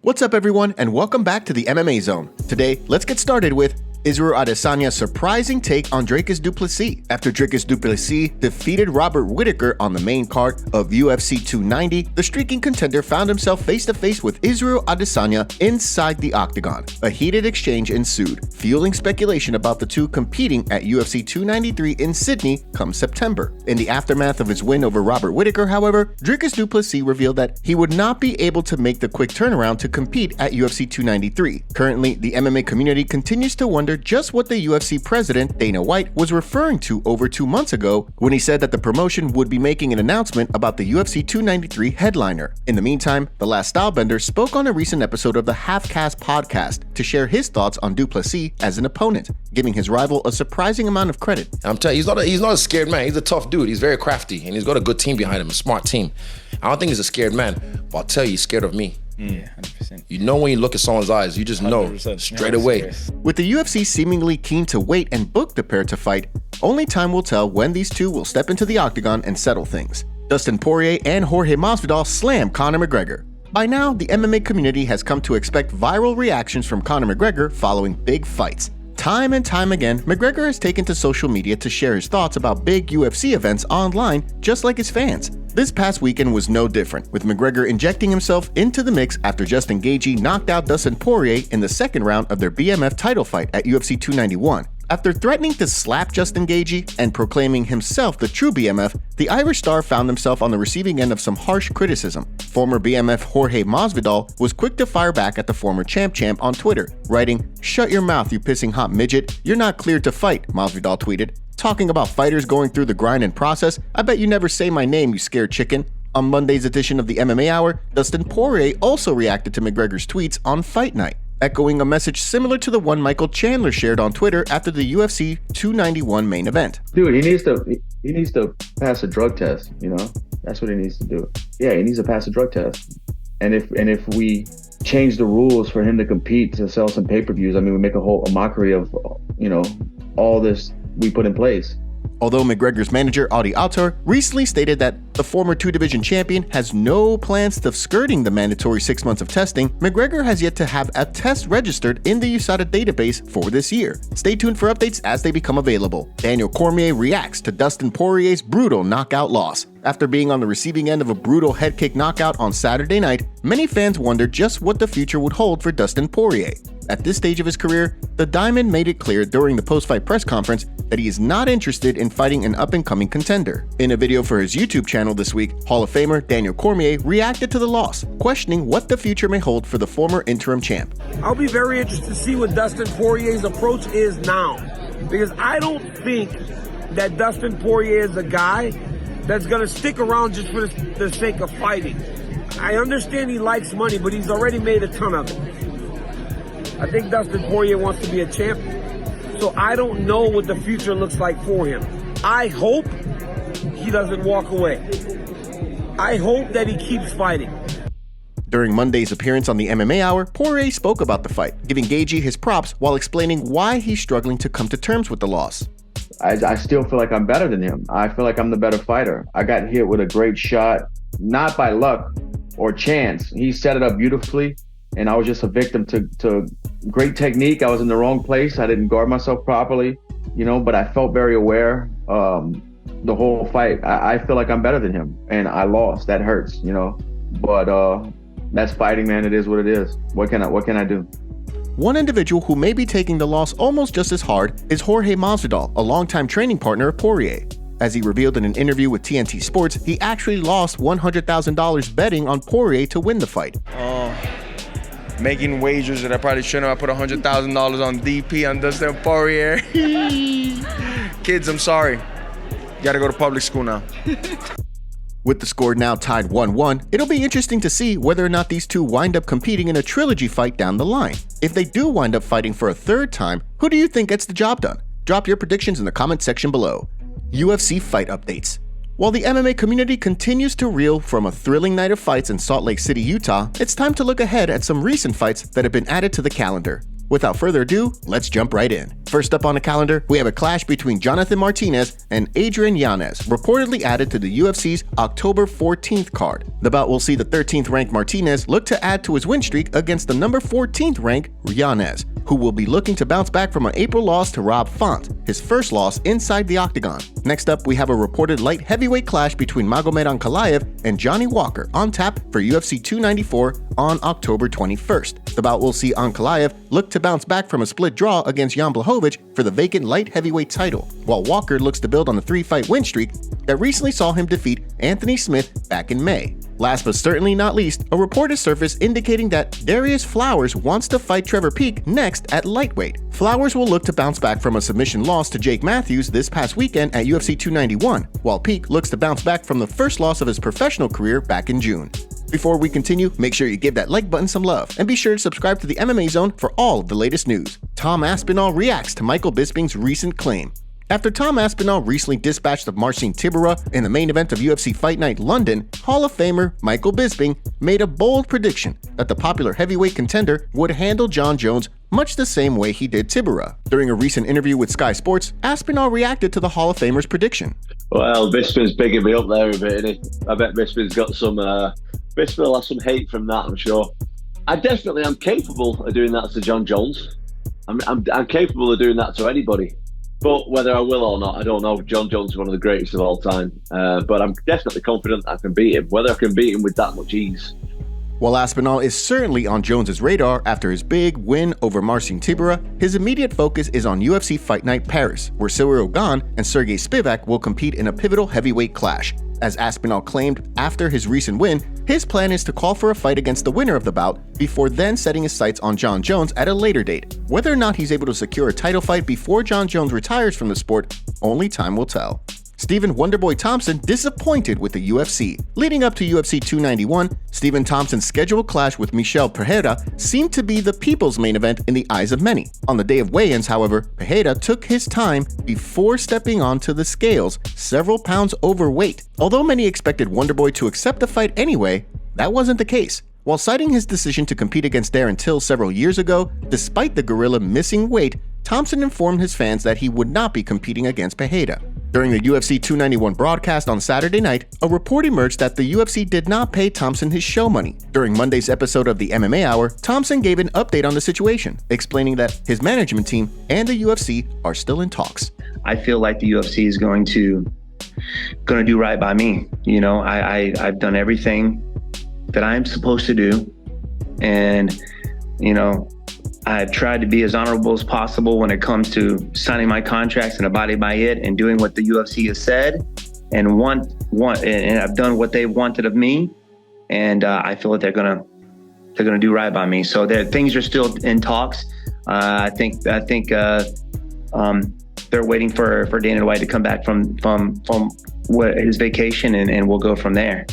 What's up, everyone, and welcome back to the MMA Zone. Today, let's get started with Israel Adesanya's surprising take on Dricus Du Plessis. After Dricus Du Plessis defeated Robert Whittaker on the main card of UFC 290, the streaking contender found himself face-to-face with Israel Adesanya inside the octagon. A heated exchange ensued, fueling speculation about the two competing at UFC 293 in Sydney come September. In the aftermath of his win over Robert Whittaker, however, Dricus Du Plessis revealed that he would not be able to make the quick turnaround to compete at UFC 293. Currently, the MMA community continues to wonder just what the UFC president, Dana White, was referring to over 2 months ago when he said that the promotion would be making an announcement about the UFC 293 headliner. In the meantime, The Last Stylebender spoke on a recent episode of the Half Caste podcast to share his thoughts on Du Plessis as an opponent, giving his rival a surprising amount of credit. I'm telling you, he's not a scared man. He's a tough dude. He's very crafty, and he's got a good team behind him, a smart team. I don't think he's a scared man, but I'll tell you, he's scared of me. Yeah, 100%. You know when you look at someone's eyes, you just know straight away. With the UFC seemingly keen to wait and book the pair to fight, only time will tell when these two will step into the octagon and settle things. Dustin Poirier and Jorge Masvidal slam Conor McGregor. By now, the MMA community has come to expect viral reactions from Conor McGregor following big fights. Time and time again, McGregor has taken to social media to share his thoughts about big UFC events online, just like his fans. This past weekend was no different, with McGregor injecting himself into the mix after Justin Gaethje knocked out Dustin Poirier in the second round of their BMF title fight at UFC 291. After threatening to slap Justin Gaethje and proclaiming himself the true BMF, the Irish star found himself on the receiving end of some harsh criticism. Former BMF Jorge Masvidal was quick to fire back at the former champ on Twitter, writing, "Shut your mouth, you pissing hot midget. You're not cleared to fight," Masvidal tweeted. Talking about fighters going through the grind and process, I bet you never say my name, you scared chicken. On Monday's edition of the MMA Hour, Dustin Poirier also reacted to McGregor's tweets on Fight Night, echoing a message similar to the one Michael Chandler shared on Twitter after the UFC 291 main event. Dude, he needs to pass a drug test, you know? That's what he needs to do. Yeah, he needs to pass a drug test. And if we change the rules for him to compete to sell some pay-per-views, I mean, we make a mockery of, you know, all this we put in place. Although McGregor's manager, Audi Autor, recently stated that the former two-division champion has no plans of skirting the mandatory 6 months of testing, McGregor has yet to have a test registered in the USADA database for this year. Stay tuned for updates as they become available. Daniel Cormier reacts to Dustin Poirier's brutal knockout loss. After being on the receiving end of a brutal head kick knockout on Saturday night, many fans wondered just what the future would hold for Dustin Poirier. At this stage of his career, the Diamond made it clear during the post-fight press conference that he is not interested in fighting an up-and-coming contender. In a video for his YouTube channel this week, Hall of Famer Daniel Cormier reacted to the loss, questioning what the future may hold for the former interim champ. I'll be very interested to see what Dustin Poirier's approach is now, because I don't think that Dustin Poirier is a guy that's going to stick around just for the sake of fighting. I understand he likes money, but he's already made a ton of it. I think Dustin Poirier wants to be a champion. So I don't know what the future looks like for him. I hope he doesn't walk away. I hope that he keeps fighting. During Monday's appearance on the MMA Hour, Poirier spoke about the fight, giving Gaethje his props while explaining why he's struggling to come to terms with the loss. I still feel like I'm better than him. I feel like I'm the better fighter. I got hit with a great shot, not by luck or chance. He set it up beautifully, and I was just a victim to great technique. I was in the wrong place. I didn't guard myself properly, you know, but I felt very aware the whole fight. I feel like I'm better than him, and I lost. That hurts, you know, but that's fighting, man. It is what it is. What can I do? One individual who may be taking the loss almost just as hard is Jorge Masvidal, a longtime training partner of Poirier. As he revealed in an interview with TNT Sports, he actually lost $100,000 betting on Poirier to win the fight. Making wagers that I probably shouldn't have. I put $100,000 on DP on Dustin Poirier. Kids, I'm sorry. You gotta go to public school now. With the score now tied 1-1, it'll be interesting to see whether or not these two wind up competing in a trilogy fight down the line. If they do wind up fighting for a third time, who do you think gets the job done? Drop your predictions in the comment section below. UFC fight updates. While the MMA community continues to reel from a thrilling night of fights in Salt Lake City, Utah, it's time to look ahead at some recent fights that have been added to the calendar. Without further ado, let's jump right in. First up on the calendar, we have a clash between Jonathan Martinez and Adrian Yanez, reportedly added to the UFC's October 14th card. The bout will see the 13th ranked Martinez look to add to his win streak against the number 14th ranked Yanez, who will be looking to bounce back from an April loss to Rob Font, his first loss inside the octagon. Next up, we have a reported light heavyweight clash between Magomed Ankalaev and Johnny Walker on tap for UFC 294 on October 21st. The bout will see Ankalaev look to bounce back from a split draw against Jan Blachowicz for the vacant light heavyweight title, while Walker looks to build on the 3-fight win streak that recently saw him defeat Anthony Smith back in May. Last but certainly not least, a report has surfaced indicating that Darius Flowers wants to fight Trevor Peek next at lightweight. Flowers will look to bounce back from a submission loss to Jake Matthews this past weekend at UFC 291, while Peek looks to bounce back from the first loss of his professional career back in June. Before we continue, make sure you give that like button some love, and be sure to subscribe to the MMA Zone for all of the latest news. Tom Aspinall reacts to Michael Bisping's recent claim. After Tom Aspinall recently dispatched of Marcin Tybura in the main event of UFC Fight Night London, Hall of Famer Michael Bisping made a bold prediction that the popular heavyweight contender would handle Jon Jones much the same way he did Tybura. During a recent interview with Sky Sports, Aspinall reacted to the Hall of Famer's prediction. Well, Bisping's bigging me up there a bit, isn't he? I bet Bisping's got some, Bisping will have some hate from that, I'm sure. I definitely am capable of doing that to Jon Jones. I'm capable of doing that to anybody. But whether I will or not, I don't know. Jon Jones is one of the greatest of all time. But I'm definitely confident I can beat him. Whether I can beat him with that much ease. While Aspinall is certainly on Jones's radar after his big win over Marcin Tybura, his immediate focus is on UFC Fight Night Paris, where Ciryl Gane and Sergey Spivak will compete in a pivotal heavyweight clash. As Aspinall claimed after his recent win, his plan is to call for a fight against the winner of the bout before then setting his sights on Jon Jones at a later date. Whether or not he's able to secure a title fight before Jon Jones retires from the sport, only time will tell. Stephen Wonderboy Thompson disappointed with the UFC. Leading up to UFC 291, Stephen Thompson's scheduled clash with Michel Pereira seemed to be the people's main event in the eyes of many. On the day of weigh-ins, however, Pereira took his time before stepping onto the scales, several pounds overweight. Although many expected Wonderboy to accept the fight anyway, that wasn't the case. While citing his decision to compete against Darren Till several years ago, despite the gorilla missing weight, Thompson informed his fans that he would not be competing against Pereira. During the UFC 291 broadcast on Saturday night, a report emerged that the UFC did not pay Thompson his show money. During Monday's episode of the MMA Hour, Thompson gave an update on the situation, explaining that his management team and the UFC are still in talks. I feel like the UFC is going to do right by me. You know, I've done everything that I'm supposed to do, and you know, I've tried to be as honorable as possible when it comes to signing my contracts and abiding by it and doing what the UFC has said and and I've done what they wanted of me, and I feel that they're gonna do right by me. So things are still in talks. I think they're waiting for Dana White to come back from his vacation, and we'll go from there.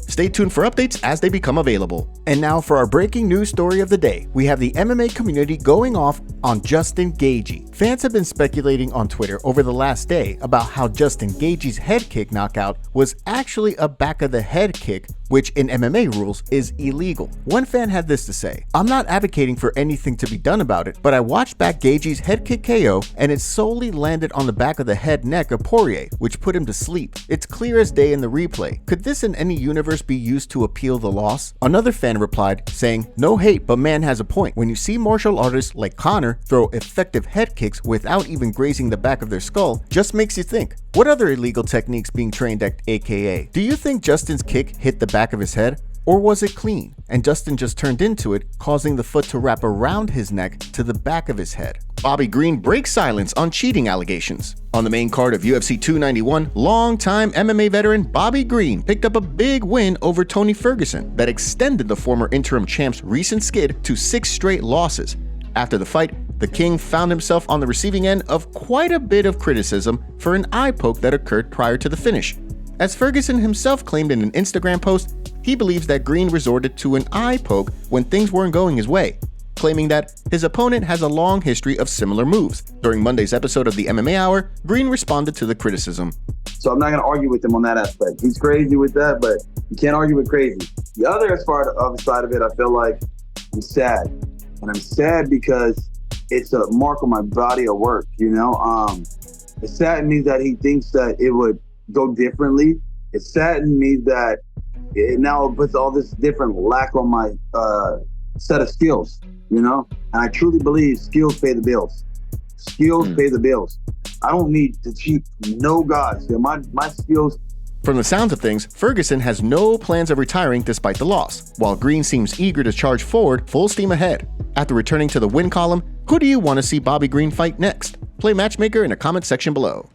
Stay tuned for updates as they become available. And now for our breaking news story of the day. We have the MMA community going off on Justin Gaethje. Fans have been speculating on Twitter over the last day about how Justin Gaethje's head kick knockout was actually a back of the head kick, which in MMA rules is illegal. One fan had this to say: "I'm not advocating for anything to be done about it, but I watched back Gaethje's head kick KO and it solely landed on the back of the head neck of Poirier, which put him to sleep. It's clear as day in the replay. Could this in any universe be used to appeal the loss?" Another fan replied saying, "No hate, but man has a point. When you see martial artists like Conor throw effective head kicks without even grazing the back of their skull, just makes you think, what other illegal techniques being trained at AKA? Do you think Justin's kick hit the back of his head? Or was it clean, and Justin just turned into it, causing the foot to wrap around his neck to the back of his head?" Bobby Green breaks silence on cheating allegations. On the main card of UFC 291, longtime MMA veteran Bobby Green picked up a big win over Tony Ferguson that extended the former interim champ's recent skid to 6 straight losses. After the fight, the King found himself on the receiving end of quite a bit of criticism for an eye poke that occurred prior to the finish. As Ferguson himself claimed in an Instagram post, he believes that Green resorted to an eye poke when things weren't going his way, claiming that his opponent has a long history of similar moves. During Monday's episode of the MMA Hour, Green responded to the criticism. So I'm not going to argue with him on that aspect. He's crazy with that, but you can't argue with crazy. The other side of it, I feel like I'm sad. And I'm sad because it's a mark on my body of work, you know? It saddened me that he thinks that it would go differently. It saddened me that it now puts all this different lack on my set of skills, you know? And I truly believe skills pay the bills. Skills pay the bills. I don't need to cheat no gods. My skills. From the sounds of things, Ferguson has no plans of retiring despite the loss, while Green seems eager to charge forward full steam ahead. After returning to the win column, who do you want to see Bobby Green fight next? Play matchmaker in the comment section below.